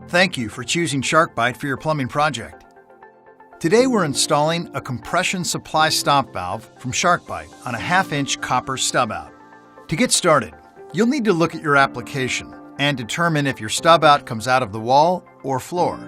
Thank you for choosing SharkBite for your plumbing project. Today we're installing a compression supply stop valve from SharkBite on a 1/2-inch copper stub out. To get started, you'll need to look at your application and determine if your stub out comes out of the wall or floor.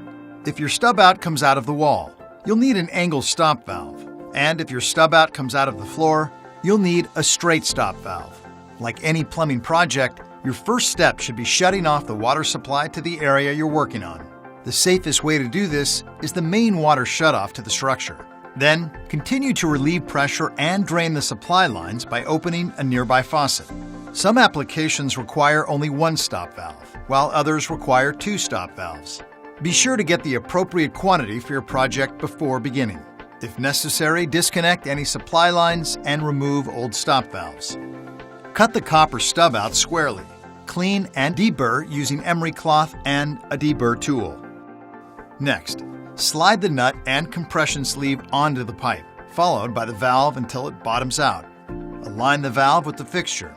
If your stub out comes out of the wall, you'll need an angle stop valve. And if your stub out comes out of the floor, you'll need a straight stop valve. Like any plumbing project, your first step should be shutting off the water supply to the area you're working on. The safest way to do this is the main water shutoff to the structure. Then, continue to relieve pressure and drain the supply lines by opening a nearby faucet. Some applications require only one stop valve, while others require 2 stop valves. Be sure to get the appropriate quantity for your project before beginning. If necessary, disconnect any supply lines and remove old stop valves. Cut the copper stub out squarely. Clean and deburr using emery cloth and a deburr tool. Next, slide the nut and compression sleeve onto the pipe, followed by the valve until it bottoms out. Align the valve with the fixture.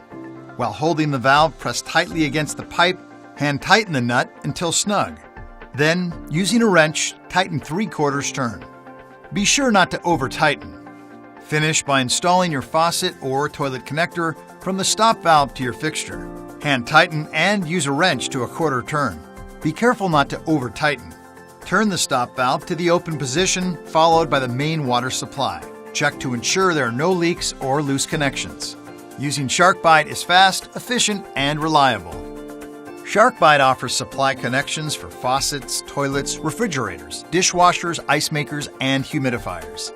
While holding the valve pressed tightly against the pipe, hand tighten the nut until snug. Then, using a wrench, tighten 3/4 turn. Be sure not to over-tighten. Finish by installing your faucet or toilet connector from the stop valve to your fixture. Hand tighten and use a wrench to a 1/4 turn. Be careful not to over-tighten. Turn the stop valve to the open position, followed by the main water supply. Check to ensure there are no leaks or loose connections. Using SharkBite is fast, efficient, and reliable. SharkBite offers supply connections for faucets, toilets, refrigerators, dishwashers, ice makers, and humidifiers.